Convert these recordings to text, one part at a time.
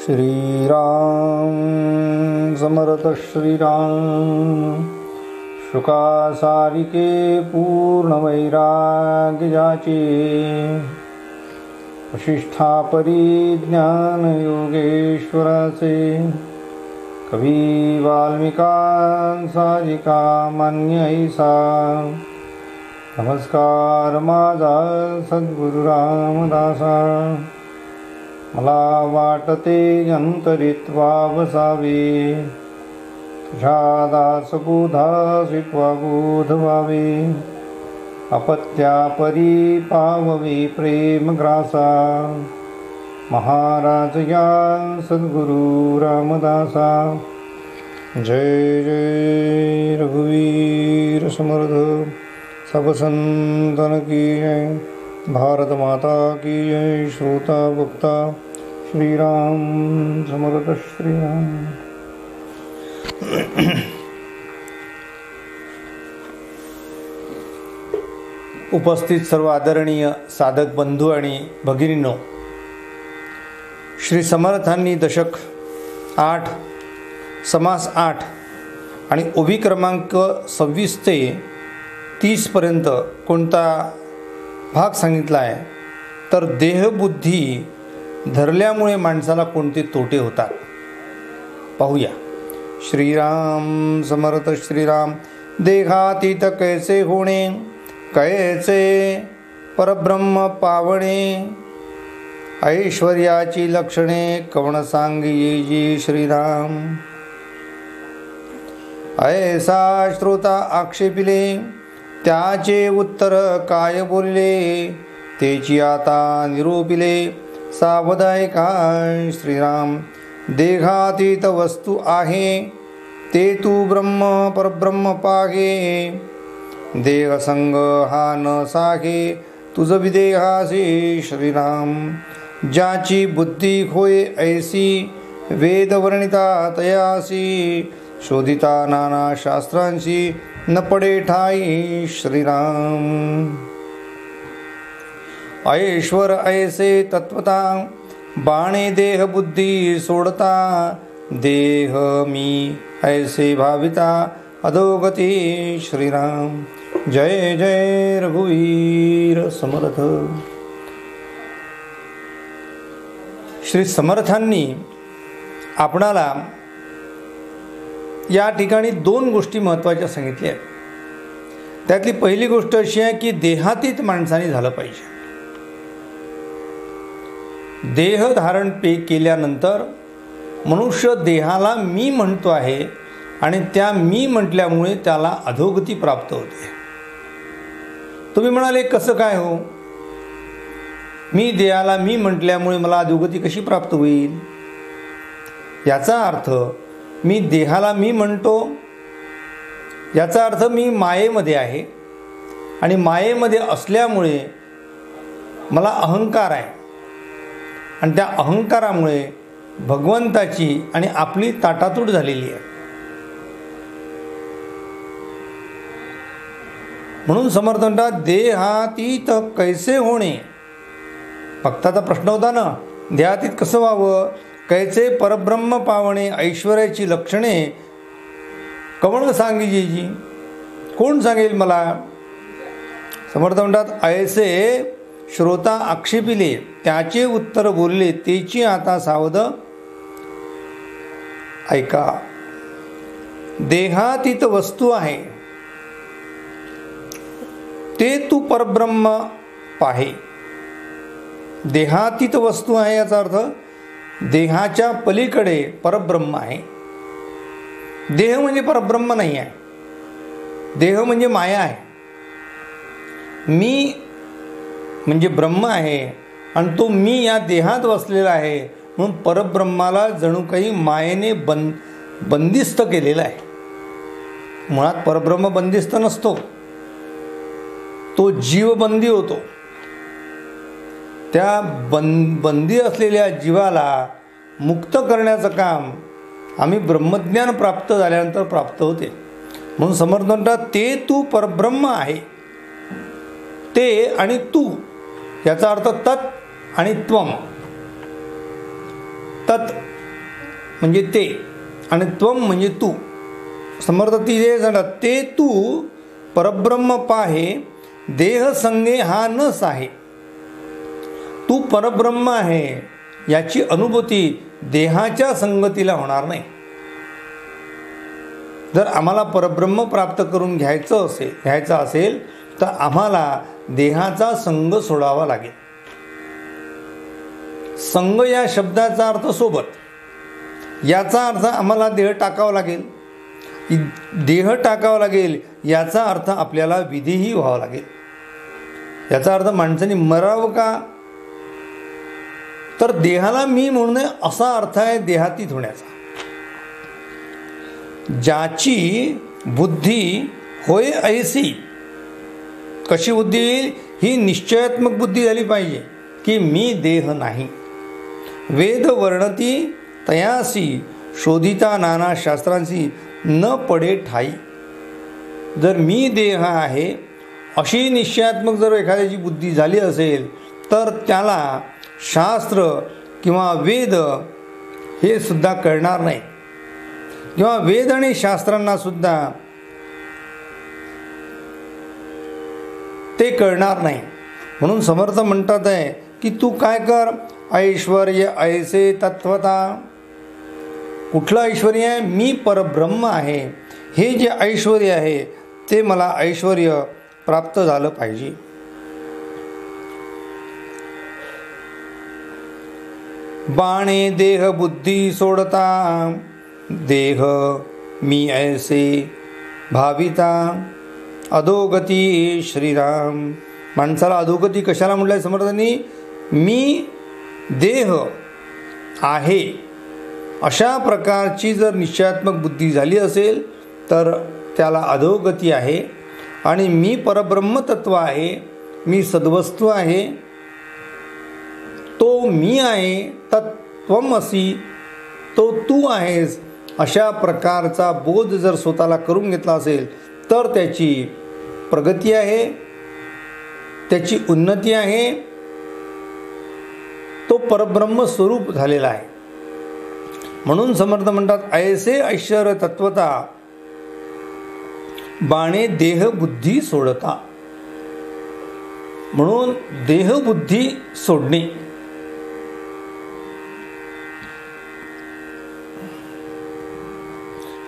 श्रीराम समर्थ श्रीराम। शुकासारिके पूर्ण वैराग्य जाचे, वशिष्ठा परिज्ञान योगेश्वराचे। कवी वाल्मिकांसाजिका मान्य ऐसा, नमस्कार माझा सद्गुरु रामदासा। मला वाटते अंतरित्वा वसावे, तुझ्या दासबोधासी त्वाबोध व्हावे। अपत्यापरी पाववे प्रेमग्रासा, महाराज या सद्गुरु रामदासा। जय जय रघुवीर समर्थ, सब संतन की जय। भारत माता की जय। श्रोता भक्ता श्रीराम समर्थ श्रीराम। उपस्थित सर्व आदरणीय साधक बंधू आणि भगिनींनो, श्री समर्थांनी दशक 8, समास 8 आणि ओवी क्रमांक 26 ते 30 पर्यंत कोणता भाग सांगितला आहे, तर देहबुद्धी धरल्यामुळे माणसाला कोणते तोटे होतात पाहूया। श्रीराम समर्थ श्रीराम। देहातीत कैसे होणे, कैसे परब्रह्म पावणे। ऐश्वर्याची लक्षणे कवण सांगिये श्रीराम। ऐसा श्रोता आक्षेपिले, त्याचे उत्तर काय बोलले। तेची आता निरूपिले, सावधायका श्रीराम। देहातीत वस्तू आहे, ते तू ब्रह्म परब्रह्म पाहे। देह संग हा न साहे, तुझ विदेहासी श्रीराम। ज्याची बुद्धी होय ऐसी, वेद वर्णिता तयासी। शोधिता नाना शास्त्रांशी, न पडे ठाई श्रीराम। ऐश्वर ऐसे तत्वता, बाणे देह बुद्धी सोडता। देह मी ऐसे भाविता, अधोगती श्रीराम। जय जय रघुवीर समर्थ। श्री समर्थांनी आपणाला या ठिकाणी 2 गोष्टी महत्त्वाच्या सांगितल्या आहेत। त्यातली पहिली गोष्ट अशी आहे की देहातीत माणसाने झालं पाहिजे। देह धारण केल्यानंतर मनुष्य देहाला मी म्हणतो आहे आणि त्या मी म्हटल्यामुळे त्याला अधोगती प्राप्त होते। तुम्ही म्हणाले कसं काय हो, मी देहाला मी म्हटल्यामुळे मला अधोगती कशी प्राप्त होईल? याचा अर्थ मी देहाला मी म्हणतो, याचा अर्थ मी मायेमध्ये आहे आणि मायेमध्ये असल्यामुळे मला अहंकार आहे आणि त्या अहंकारामुळे भगवंताची आणि आपली ताटातूट झालेली आहे। म्हणून समर्थ म्हणतात देहातीत कैसे होणे। भक्ताचा प्रश्न होता ना, देहातीत कसं व्हावं, कैसे परब्रह्म पावणे। ऐश्वर्याची लक्षणे कवण सांगिजी, कोण सांगेल मला? समर्थ म्हणतात ऐसे श्रोता आक्षेपिले, त्याचे उत्तर बोलले। तेची आता सावध ऐका। देहातीत वस्तू आहे, ते तू परब्रह्म पाहे। देहातीत वस्तू आहे याचा अर्थ देहाच्या पलीकडे परब्रह्म आहे। देह म्हणजे परब्रह्म नाही आहे, देह म्हणजे माया आहे। मी म्हणजे ब्रह्म आहे आणि तो मी या देहात वसलेला आहे, म्हणून परब्रह्माला जणू काही मायेने बंदिस्त केलेलं आहे। मुळात परब्रह्म बंदिस्त नसतो, तो जीवबंदी होतो। त्या बंदी असलेल्या जीवाला मुक्त करण्याचं काम आम्ही ब्रह्मज्ञान प्राप्त झाल्यानंतर प्राप्त होते। म्हणून समर्थ म्हणतात ते तू परब्रह्म आहे। ते आणि तू याचा अर्थ तत् आणि त्वम। तत् म्हणजे ते, आणि त्वम म्हणजे तू. समर्थ तिथे सांगतात, ते तू परब्रह्म पाहे, देह संगे हा नस आहे. तू परब्रह्म आहे याची अनुभूती देहाच्या संगतीला होणार नाही. जर आम्हाला परब्रह्म प्राप्त करून घ्यायचं असेल तर आम्हाला देहाचा संग सोडावा लागेल. संग या शब्दाचा अर्थ सोबत, याचा अर्थ आम्हाला देह टाकावा लागेल. देह टाकावा लागेल याचा अर्थ आपल्याला विधीही व्हावा लागेल. याचा अर्थ माणसाने मरावं का, तर देहाला मी म्हणू नये असा अर्थ आहे देहातीत होण्याचा. ज्याची बुद्धी होय ऐसी, कशी बुद्धी येईल, ही निश्चयात्मक बुद्धी झाली पाहिजे की मी देह नाही. वेद वर्णती तयासी, शोधिता नाना शास्त्रांशी न पडे ठाई. जर मी देह आहे अशी निश्चयात्मक जर एखाद्याची बुद्धी झाली असेल तर त्याला शास्त्र किंवा वेद हे सुद्धा कळणार नाही, किंवा वेद आणि शास्त्रांना सुद्धा ते कळणार नाही. म्हणून समर्थ म्हणतात आहे की तू काय कर, ऐश्वर्य ऐसे तत्वता. कुठलं ऐश्वर्य आहे, मी परब्रह्म आहे. हे जे ऐश्वर्य आहे ते मला ऐश्वर्य प्राप्त झालं पाहिजे. बाणे देह बुद्धी सोडता, देह मी ऐसे भाविता, अधोगती श्रीराम. माणसाला अधोगती कशाला म्हटलंय समर्थांनी, मी देह आहे अशा प्रकारची जर निश्चयात्मक बुद्धी झाली असेल तर त्याला अधोगती आहे. आणि मी परब्रह्म तत्व आहे, मी सद्वस्तू आहे, तो मी आहे, तत्त्वमसी, तो तू आहेस, अशा प्रकारचा बोध जर स्वतःला करून घेतला असेल तर त्याची प्रगती आहे, त्याची उन्नती आहे, तो परब्रह्म स्वरूप झालेला आहे. म्हणून समर्थ म्हणतात, ऐसे ऐश्वर्य तत्वता, बाणे देह बुद्धी सोडता. म्हणून देहबुद्धी सोडणे.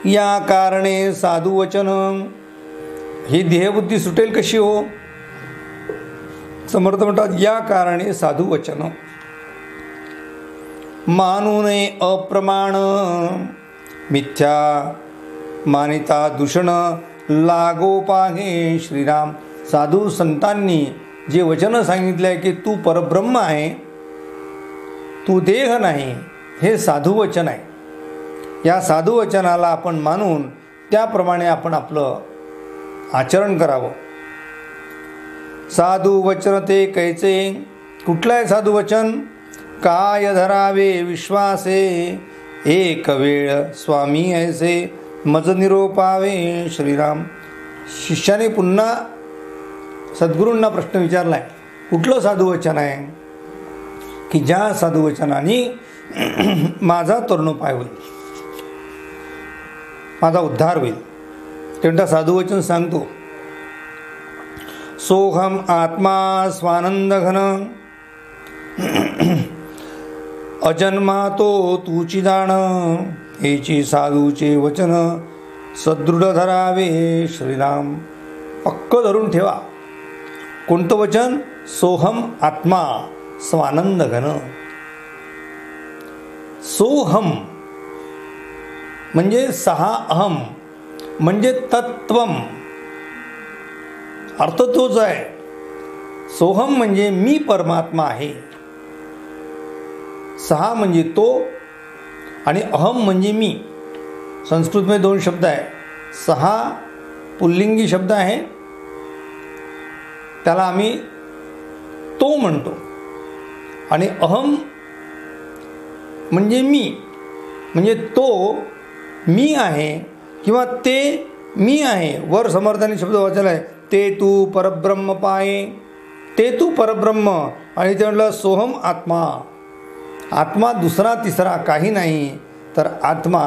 या कारणे साधू वचन, ही देहबुद्धी सुटेल कशी हो. समर्थ म्हणतात, या कारणे साधू वचन, मानू नये अप्रमाण, मिथ्या मानिता दूषण, लागो पाहे श्रीराम. साधू संतांनी जे वचन सांगितले आहे की तू परब्रह्म आहे, तू देह नाही, हे साधू वचन आहे. या साधू वचनाला आपण मानून त्याप्रमाणे आपण आपलं आचरण करावं. साधू वचन ते कैचे, कुठलं आहे साधू वचन, काय धरावे विश्वासे, एक वेळ स्वामी ऐसे मज निरोपावे श्रीराम. शिष्याने पुन्हा सद्गुरूंना प्रश्न विचारलाय, कुठलं साधू वचन आहे की ज्या साधू वचनाने माझा तरुणोपाय होईल, माझा उद्धार होईल. तेवढा साधू वचन सांगतो, सोहम आत्मा स्वानंद घन, अजन्मा तो तूची जाण, हेची साधूचे वचन सदृढ धरावे श्रीराम. पक्क धरून ठेवा. कोणतं वचन, सोहम आत्मा स्वानंद घन. सोहम म्हणजे सहा अहम, म्हणजे तत्वम, अर्थ तोच आहे. सोहम म्हणजे मी परमात्मा आहे, सहा म्हणजे तो, आणि अहम म्हणजे मी. संस्कृतमध्ये दोन शब्द आहे. सहा पुल्लिंगी शब्द आहे, त्याला आम्ही तो म्हणतो, आणि अहम म्हणजे मी, म्हणजे तो मी आहे किंवा ते मी आहे. वर समर्थाने शब्द वाचला आहे, ते तू परब्रह्म पाये, ते तू परब्रह्म, आणि ते म्हटलं सोहम आत्मा. आत्मा दुसरा तिसरा काही नाही, तर आत्मा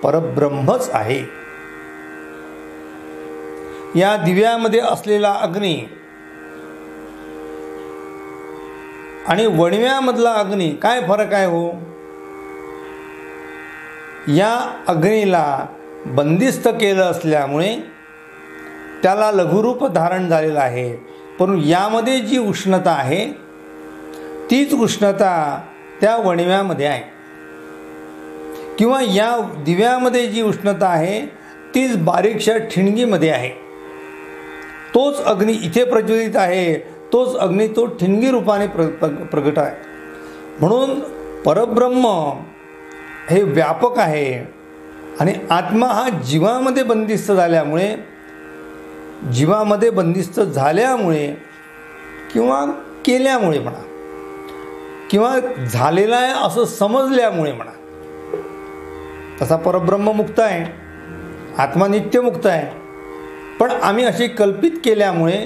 परब्रह्मच आहे. या दिव्यामध्ये असलेला अग्नी आणि वणव्यामधला अग्नी काय फरक आहे हो? या अग्नीला बंदिस्त केलं असल्यामुळे त्याला लघुरूप धारण झालेलं आहे, परंतु यामध्ये जी उष्णता आहे तीच उष्णता त्या वणव्यामध्ये आहे, किंवा या दिव्यामध्ये जी उष्णता आहे तीच बारीकशा ठिणगीमध्ये आहे. तोच अग्नी इथे प्रज्वलित आहे, तोच अग्नी तो ठिणगी रूपाने प्रगट आहे. म्हणून परब्रह्म हे व्यापक आहे आणि आत्मा हा जीवामध्ये बंदिस्त झाल्यामुळे, जीवामध्ये बंदिस्त झाल्यामुळे किंवा केल्यामुळे म्हणा, किंवा झालेला आहे असं समजल्यामुळे म्हणा, तसा परब्रह्म मुक्त आहे, आत्मा नित्यमुक्त आहे. पण आम्ही अशी कल्पित केल्यामुळे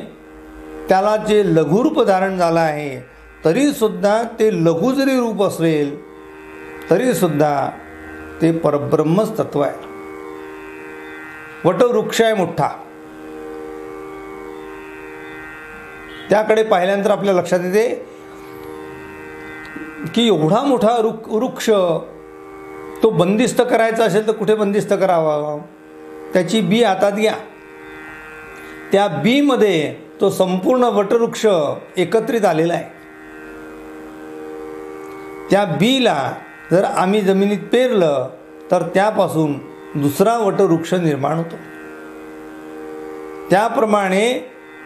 त्याला जे लघुरूप धारण झालं आहे, तरीसुद्धा ते लघु जरी रूप असेल तरीसुद्धा ते परब्रह्मच तत्व आहे. वटवृक्ष आहे मोठा, त्याकडे पाहिल्यानंतर आपल्या लक्षात येते की एवढा मोठा वृक्ष तो बंदिस्त करायचा असेल तर कुठे बंदिस्त करावा? त्याची बी हातात घ्या, त्या बीमध्ये तो संपूर्ण वटवृक्ष एकत्रित आलेला आहे. त्या बीला जर आम्ही जमिनीत पेरलं तर त्यापासून दुसरा वटवृक्ष निर्माण होतो. त्याप्रमाणे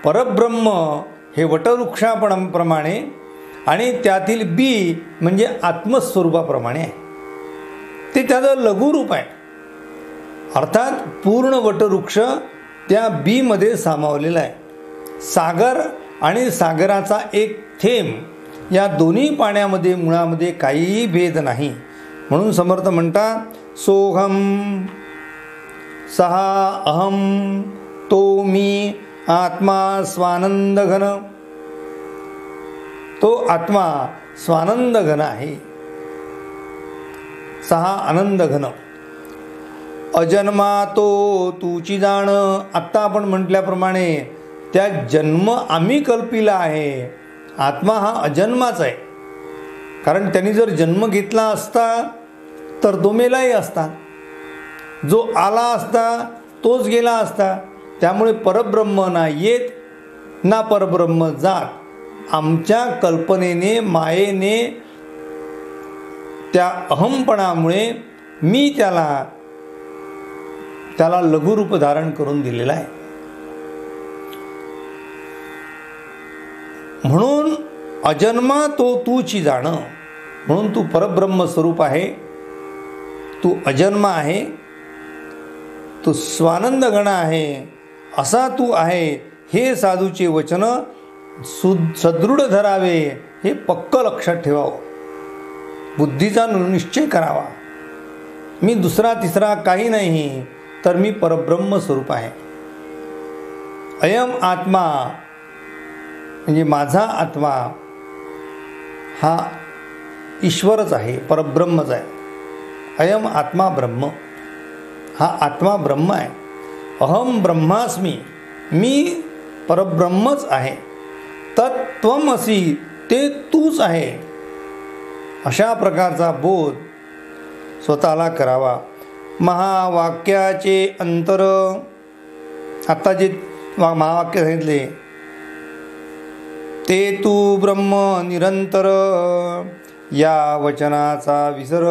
परब्रह्म हे वटवृक्षाप्रमाणे आणि त्यातील बी म्हणजे आत्मस्वरूपाप्रमाणे आहे. ते त्याचं लघुरूप आहे, अर्थात पूर्ण वटवृक्ष त्या बीमध्ये सामावलेला आहे. सागर आणि सागराचा एक थेंब या दोन्ही पाण्यामध्ये मुळामध्ये काहीही भेद नाही. म्हणून समर्थ म्हणतात, सोहम सहा अहम तो मी आत्मा स्वानंद घन. तो आत्मा स्वानंद घन आहे, सहा आनंद घन. अजन्मा तो तूची जाण. आत्ता आपण म्हटल्याप्रमाणे त्या जन्म आम्ही कल्पिला आहे. आत्मा हा अजन्माच आहे, कारण त्यांनी जर जन्म घेतला असता तर तो मेलाही असता, जो आला असता तोच गेला असता. त्यामुळे परब्रह्म ना येत ना परब्रह्म जात. आमच्या कल्पनेने, मायेने, त्या अहमपणामुळे मी त्याला लघुरूप धारण करून दिलेला आहे. म्हणून अजन्मा तो तूची जाण. म्हणून तू परब्रह्म स्वरूप आहे, तू अजन्मा आहे, तू स्वानंद गण आहे, असा तू आहे. हे साधूचे वचन सदृढ धरावे, हे पक्क लक्षात ठेवावं, बुद्धीचा निश्चय करावा. मी दुसरा तिसरा काही नाही, तर मी परब्रह्म स्वरूप आहे. अयम आत्मा म्हणजे माझा आत्मा हा ईश्वरच आहे, परब्रह्मच आहे. अयम आत्मा ब्रह्म, हा आत्मा ब्रह्म आहे. अहम ब्रह्मास्मी, मी परब्रह्मच आहे. तत्त्वमसि, ते तूच आहे. अशा प्रकारचा बोध स्वतःला करावा. महावाक्याचे अंतर, आता जे महावाक्य सांगितले ते तू ब्रह्म निरंतर, या वचनाचा विसर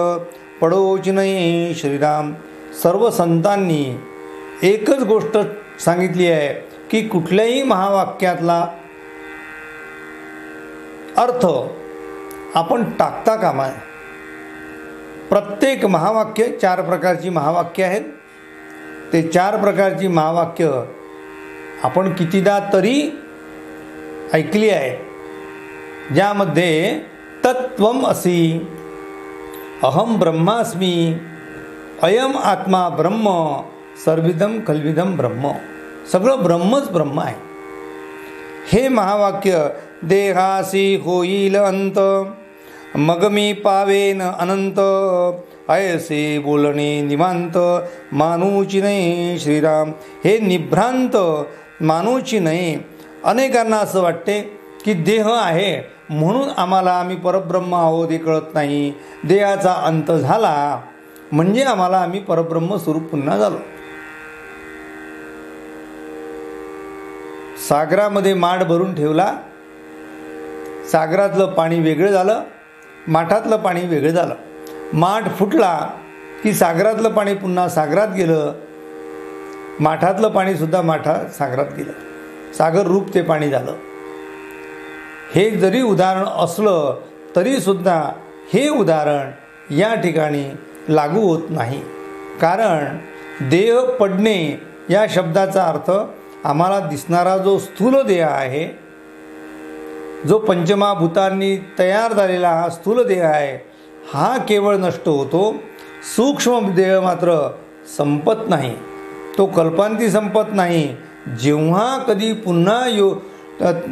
पडोच नाही. श्रीराम सर्व संतांनी एकच गोष्ट सांगितली आहे की कुठल्याही महावाक्यातला अर्थ आपण टाकता कामा नये. प्रत्येक महावाक्य, 4 प्रकारची महावाक्य आहेत. ते 4 प्रकारची महावाक्य आपण कितीदा तरी ऐकली आहे, ज्यामध्ये तत्त्वम असि, अहम ब्रह्मास्मी, अयम आत्मा ब्रह्म, सर्विदम खल्विदम ब्रह्म, सगळं ब्रह्मच ब्रह्म आहे. हे महावाक्य देहासी होईल अंत, मग मी पावेन अनंत, ऐसे बोलणे निवांत, मानूची नाही श्रीराम. हे निभ्रांत मानूची नाही. अनेकांना असं वाटते की देह आहे म्हणून आम्ही परब्रह्म आहोत हे कळत नाही. देहाचा अंत झाला म्हणजे आम्ही परब्रह्म स्वरूप पुन्हा झालो. सागरामध्ये माठ भरून ठेवला, सागरातलं पाणी वेगळं झालं, माठातलं पाणी वेगळं झालं. माठ फुटला की सागरातलं पाणी पुन्हा सागरात गेलं, माठातलं पाणीसुद्धा सागरात गेलं. सागर रूप ते पाणी झालं. हे जरी उदाहरण असलं तरीसुद्धा हे उदाहरण या ठिकाणी लागू होत नाही. कारण देह पडणे या शब्दाचा अर्थ आम्हाला दिसणारा जो स्थूल देह आहे, जो पंचमहाभूतांनी तयार झालेला हा स्थूल देह आहे, हा केवळ नष्ट होतो. सूक्ष्म देह मात्र संपत नाही, तो कल्पांती संपत नाही. जेव्हा कधी पुन्हा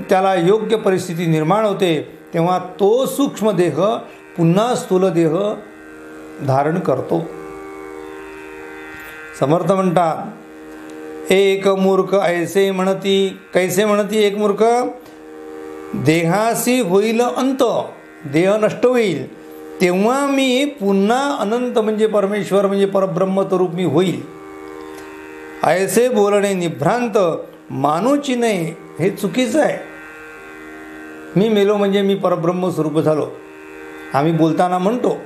त्याला योग्य परिस्थिती निर्माण होते तेव्हा तो सूक्ष्म देह पुन्हा स्थूल देह धारण करतो. समर्थ म्हणतात, एक मूर्ख ऐसे म्हणती, कैसे म्हणती एक मूर्ख, देहासी होईल अंत, देह नष्ट होईल तेव्हा मी पुन्हा अनंत म्हणजे परमेश्वर म्हणजे परब्रह्म स्वरूप मी होईल. ऐसे बोलणे निभ्रांत, मानूची नाही, हे चुकीचं आहे. मी मेलो म्हणजे मी परब्रह्म स्वरूप झालो. आम्ही बोलताना म्हणतो,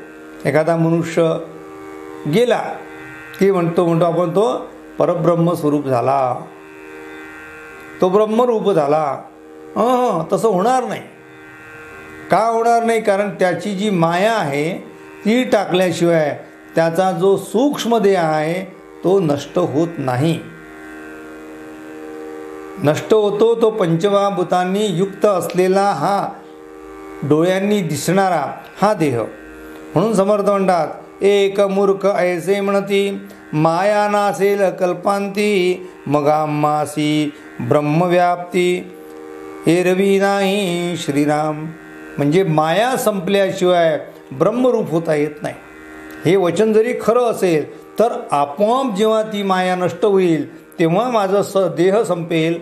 एखादा मनुष्य गेला की म्हणतो आपण तो परब्रह्म स्वरूप झाला, तो ब्रह्मरूप झाला. तसं होणार नाही. का होणार नाही? कारण त्याची जी माया आहे ती टाकल्याशिवाय त्याचा जो सूक्ष्म देह आहे तो नष्ट होत नाही. नष्ट होतो तो पंचमहाभूतांनी युक्त असलेला हा डोळ्यांनी दिसणारा हा देह. म्हणून समर्थ म्हणतात, एक मूर्ख ऐसे म्हणती, माया नासेल कल्पांती, मग आम्हासी ब्रह्मव्याप्ती, एरवी नाही श्रीराम. म्हणजे माया संपल्याशिवाय ब्रह्मरूप होता येत नाही. हे वचन जरी खरं असेल तर आपोआप जेव्हा ती माया नष्ट होईल तेव्हा माझं देह संपेल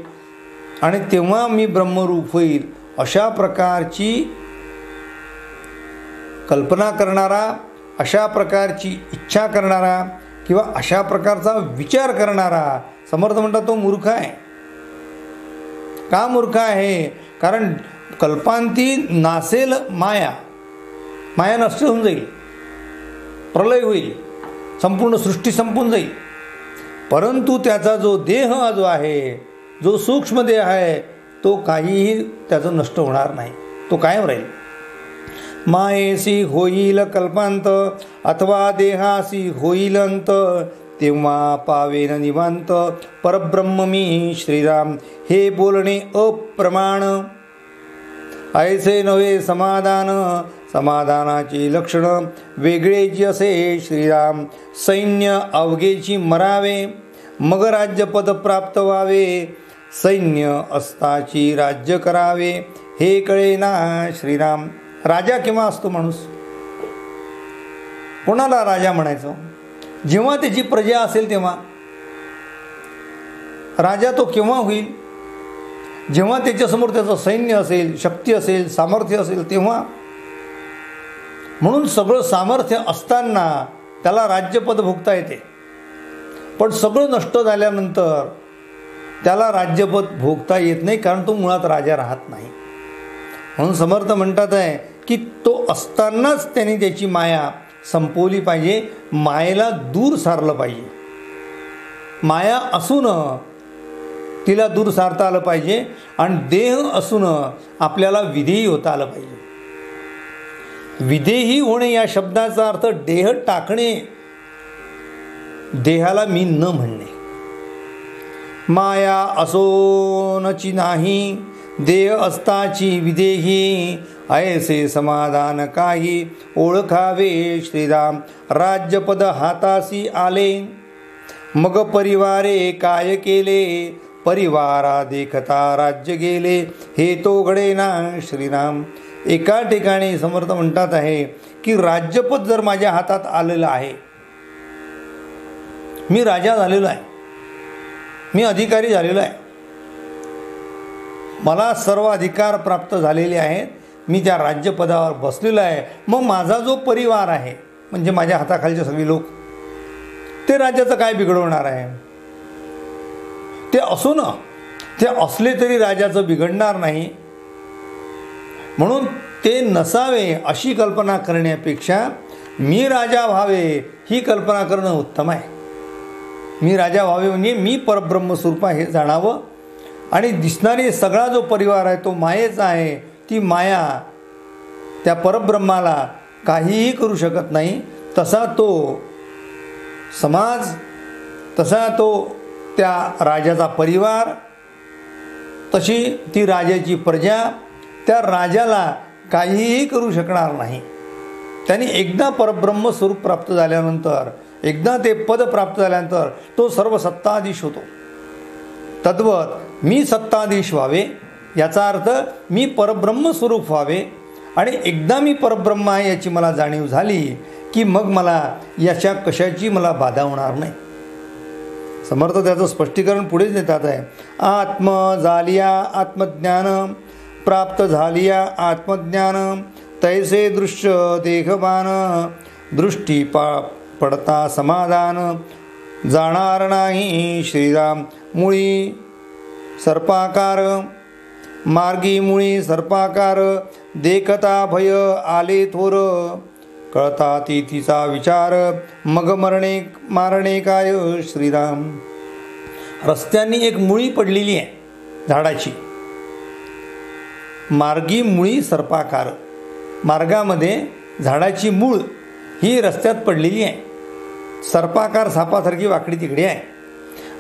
आणि तेव्हा मी ब्रह्मरूप होईल. अशा प्रकारची कल्पना करणारा, अशा प्रकारची इच्छा करणारा किंवा अशा प्रकारचा विचार करणारा समर्थ म्हणतात तो मूर्ख आहे. का मूर्ख आहे? कारण कल्पांती नासेल माया, माया नष्ट होऊन जाईल, प्रलय होईल, संपूर्ण सृष्टी संपून जाईल. परंतु त्याचा जो देह जो आहे, जो सूक्ष्म देह आहे, तो काहीही त्याचं नष्ट होणार नाही, तो कायम राहील. मायेसी होईल कल्पांत, अथवा देहासी होईल अंत, तेव्हा पावेन निवांत, परब्रह्म मी श्रीराम. हे बोलणे अप्रमाण, ऐसे नव्हे समाधान, समाधानाची लक्षण वेगळेची असे श्रीराम. सैन्य अवघेची मरावे, मग राज्यपद प्राप्त व्हावे, सैन्य अस्ताची राज्य करावे, हे कळे ना श्रीराम. राजा केव्हा असतो माणूस? कोणाला राजा म्हणायचं? जेव्हा त्याची प्रजा असेल तेव्हा. राजा तो केव्हा होईल? जेव्हा त्याच्यासमोर त्याचं सैन्य असेल, शक्ती असेल, सामर्थ्य असेल तेव्हा. म्हणून सगळं सामर्थ्य असताना त्याला राज्यपद भोगता येते, पण सगळं नष्ट झाल्यानंतर त्याला राज्यपद भोगता येत नाही, कारण तो मुळात राजा राहत नाही. म्हणून समर्थ म्हणतात आहे की तो असतानाच त्यांनी त्याची माया संपवली पाहिजे, मायेला दूर सारलं पाहिजे. माया असून तिला दूर सारता आलं पाहिजे आणि देह असून आपल्याला विधेयी होता आलं पाहिजे. विधेयी होणे या शब्दाचा अर्थ देह टाकणे, देहाला मी न म्हणणे. माया असोनची नाही, देह असताची विदेही, ऐसे समाधान काही ओळखावे श्रीराम. राज्यपद हातासी आले, मग परिवारे काय केले, परिवारा देखता राज्य गेले, हे तो घडे ना श्रीराम. एका ठिकाणी समर्थ म्हणतात आहे की राज्यपद जर माझ्या हातात आलेलं आहे, मी राजा झालेलो आहे, मी अधिकारी झालेलो आहे, मला सर्व अधिकार प्राप्त झालेले आहेत, मी त्या राज्यपदावर बसलेलो आहे, मग माझा जो परिवार आहे म्हणजे माझ्या हाताखालचे सगळे लोक, ते राज्याचं काय बिघडवणार आहे? ते असो ना, ते असले तरी राजाचं बिघडणार नाही. म्हणून ते नसावे अशी कल्पना करण्यापेक्षा मी राजा व्हावे ही कल्पना करणं उत्तम आहे. मी राजा व्हावे म्हणजे मी परब्रह्मस्वरूप हे जाणावं आणि दिसणारी सगळा जो परिवार आहे तो मायेचा आहे. ती माया त्या परब्रह्माला काहीही करू शकत नाही. तसा तो समाज, तसा तो त्या राजाचा परिवार, तशी ती राजाची प्रजा त्या राजाला काहीही करू शकणार नाही. त्यांनी एकदा परब्रह्म स्वरूप प्राप्त झाल्यानंतर, एकदा ते पद प्राप्त झाल्यानंतर तो सर्व सत्ताधीश होतो. तद्वत मी सत्ताधीश व्हावे याचा अर्थ मी परब्रह्म स्वरूप व्हावे आणि एकदा मी परब्रह्म आहे याची मला जाणीव झाली की मग मला याच्या कशाची मला बाधा होणार नाही. समर्थ त्याचं स्पष्टीकरण पुढेच देतात आहे. आत्म झालिया आत्मज्ञान, प्राप्त झालिया आत्मज्ञान, तैसे दृश्य देखभान, दृष्टी पडता समाधान, जाणार नाही श्रीराम मुळी सर्पाकार, मार्गी मुळी सर्पाकार, देखता भय आले थोर, कळता तिथीचा विचार, मग मारणे काय श्रीराम. रस्त्यांनी एक मुळी पडलेली आहे झाडाची, मार्गी मुळी सर्पाकार, मार्गामध्ये झाडाची मूळ ही रस्त्यात पडलेली आहे, सर्पाकार सापासारखी वाकडी तिकडे आहे.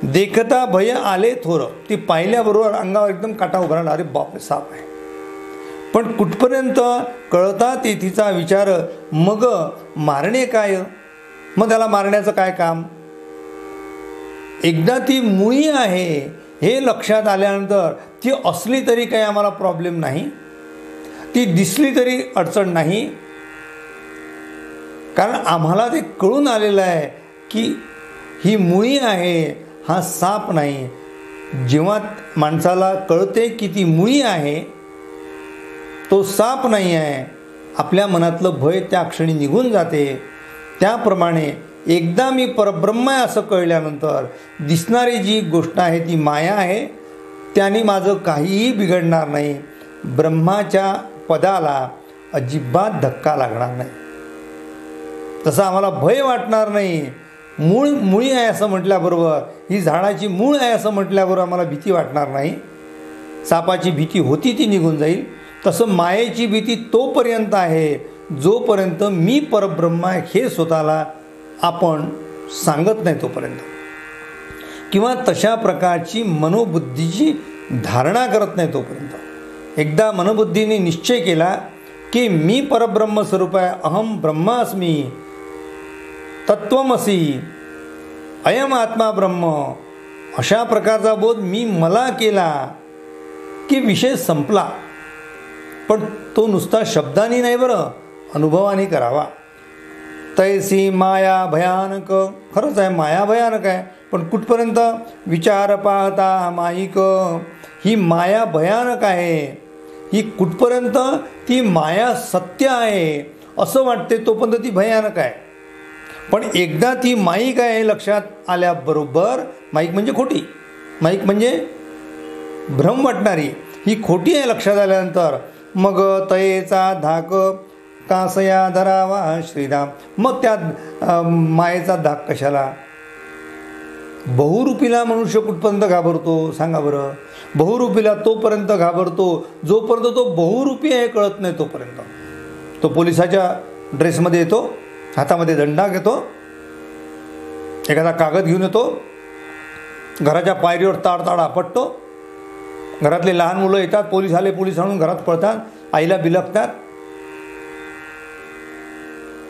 देखता भय आले थोर, ती पाहिल्याबरोबर अंगावर एकदम काटा उभा राहिला, अरे बापरे साप आहे. पण कुठपर्यंत कळता तिथीचा विचार, मग मारणे काय, मग त्याला मारण्याचं काय काम. एकदा ती मुळी आहे हे लक्षात आल्यानंतर ती असली तरी काही आम्हाला प्रॉब्लेम नाही, ती दिसली तरी अडचण नाही. कारण आम्हाला ते कळून आलेलं आहे की ही मुळी आहे, हा साप नाही. जेव्हा माणसाला कळते की ती मुळी आहे, तो साप नाही आहे, आपल्या मनातलं भय त्या क्षणी निघून जाते. त्याप्रमाणे एकदा मी परब्रह्म आहे असं कळल्यानंतर दिसणारी जी गोष्ट आहे ती माया आहे, त्याने माझं काहीही बिघडणार नाही. ब्रह्माच्या पदाला अजिबात धक्का लागणार नाही. तसं आम्हाला भय वाटणार नाही. मुळी आहे असं म्हटल्याबरोबर, ही झाडाची मूळ आहे असं म्हटल्याबरोबर आम्हाला भीती वाटणार नाही. सापाची भीती होती ती निघून जाईल. तसं मायेची भीती तोपर्यंत आहे जोपर्यंत मी परब्रह्म आहे हे स्वतःला आपण सांगत नाही तोपर्यंत, किंवा तशा प्रकारची मनोबुद्धीची धारणा करत नाही तोपर्यंत. एकदा मनोबुद्धीने निश्चय केला की मी परब्रह्म स्वरूप आहे, अहम ब्रह्मास्मी, तत्वमसी, अयम आत्मा ब्रह्म, अशा प्रकारचा बोध मी मला केला की विषय संपला. पण तो नुसता शब्दांनी नाही बरं, अनुभवाने करावा. तैसी माया भयानक, खरंच आहे माया भयानक आहे, पण कुठपर्यंत विचार पाहता माईक, ही माया भयानक आहे. ही कुठपर्यंत ती माया सत्य आहे असं वाटते तोपर्यंत ती भयानक आहे. पण एकदा ती माईक आहे हे लक्षात आल्याबरोबर, माईक म्हणजे खोटी, माईक म्हणजे भ्रम वाटणारी, ही खोटी आहे लक्षात आल्यानंतर मग तयेचा धाक कासया धरावा श्रीराम. मग त्या मायेचा धाक कशाला. बहुरूपीला मनुष्य कुठपर्यंत घाबरतो सांगा बरं. बहुरूपीला तोपर्यंत घाबरतो जोपर्यंत तो बहुरूपी आहे कळत नाही तोपर्यंत. तो पोलिसाच्या ड्रेसमध्ये येतो, हातामध्ये दंडा घेतो, एखादा कागद घेऊन येतो, घराच्या पायरीवर ताडताड आपटतो. घरातले लहान मुलं येतात, पोलीस आले पोलीस आणून घरात पळतात, आईला बिलकतात,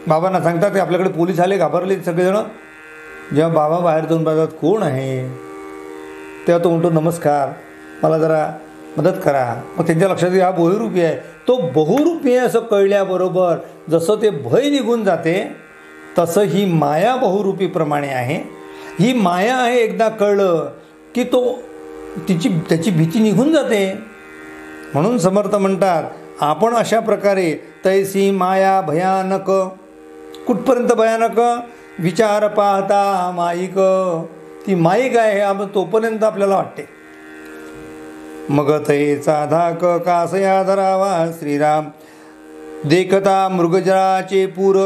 बाबांना सांगतात की आपल्याकडे पोलीस आले, घाबरले सगळेजण. जेव्हा बाबा बाहेर जाऊन बघतात कोण आहे, तेव्हा तो म्हणतो नमस्कार, मला जरा मदत करा. मग त्यांच्या लक्षात येईल हा बहुरूपी आहे. तो बहुरूपी आहे असं कळल्याबरोबर जसं ते भय निघून जाते तसं ही माया बहुरूपीप्रमाणे आहे. ही माया आहे एकदा कळलं की त्याची भीती निघून जाते. म्हणून समर्थ म्हणतात आपण अशा प्रकारे तैसी माया भयानक. कुठपर्यंत भयानक? विचार पाहता माईक. ती माईक आहे हे तोपर्यंत आपल्याला वाटते. मग तैचा धाक कासया धरावा श्रीराम देखता मृगजळाचे पूर.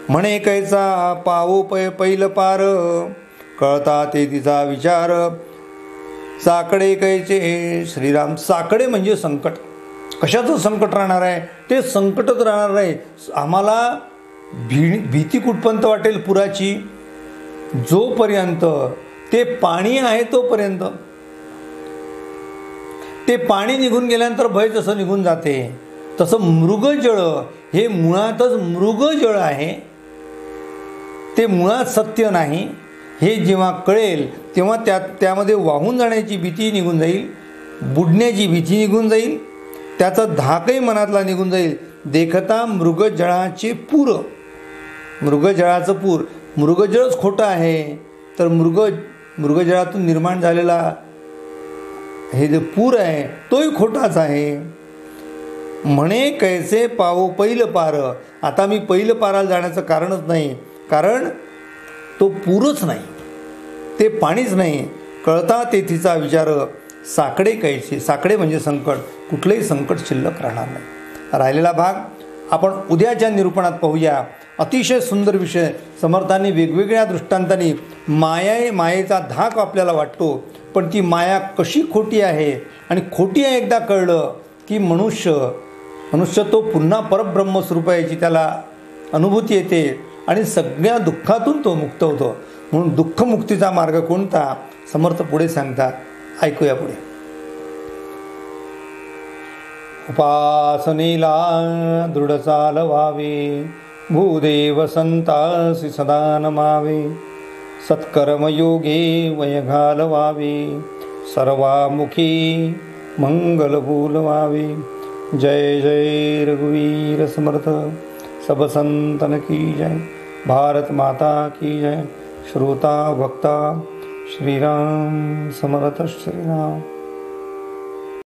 म्हणे कैचा पावो पैल पार कळता ते तिचा विचार. साकडे कैचे श्रीराम. साकडे म्हणजे संकट. कशाचं संकट राहणार आहे? ते संकटच राहणार आहे. आम्हाला भीती कुठपर्यंत वाटेल पुराची? जोपर्यंत ते पाणी आहे तोपर्यंत. ते पाणी निघून गेल्यानंतर भय जसं निघून जाते तसं मृगजळ हे मुळातच मृगजळ आहे. ते मुळात सत्य नाही. हे जेव्हा कळेल तेव्हा त्यामध्ये वाहून जाण्याची भीती निघून जाईल, बुडण्याची भीती निघून जाईल, त्याचा धाकही मनातला निघून जाईल. देखता मृगजळाचे पूर. मृगजळाचं पूर. मृगजळच खोटं आहे तर मृगजळातून निर्माण झालेला हे जे पूर आहे तोही खोटाच आहे. म्हणे कैसे पावो पैल पार. आता मी पैल पाराला जाण्याचं कारणच नाही, कारण तो पूरच नाही, ते पाणीच नाही. कळता तेथीचा विचार साकडे कैसे. साकडे म्हणजे संकट. कुठलंही संकट शिल्लक राहणार नाही. राहिलेला भाग आपण उद्याच्या निरूपणात पाहूया. अतिशय सुंदर विषय. समर्थांनी वेगवेगळ्या दृष्टांतांनी मायेचा धाक आपल्याला वाटतो, पण ती माया कशी खोटी आहे आणि खोटी आहे एकदा कळलं की मनुष्य तो पुन्हा परब्रह्मस्वरूप आहे याची त्याला अनुभूती येते आणि सगळ्या दुःखातून तो मुक्त होतो. म्हणून दुःखमुक्तीचा मार्ग कोणता समर्थ पुढे सांगतात. ऐकूया पुढे. उपासनेला दृढ चाल व्हावे, भूदेव संतासी सदा नमावे. सत्कर्मयोगे वय घालवावे, सर्वामुखी मंगल बोलवावे. जय जय रघुवीर समर्थ. सब संतन की जय. भारत माता की जय. श्रोता भक्ता श्रीराम समर्थ श्रीराम.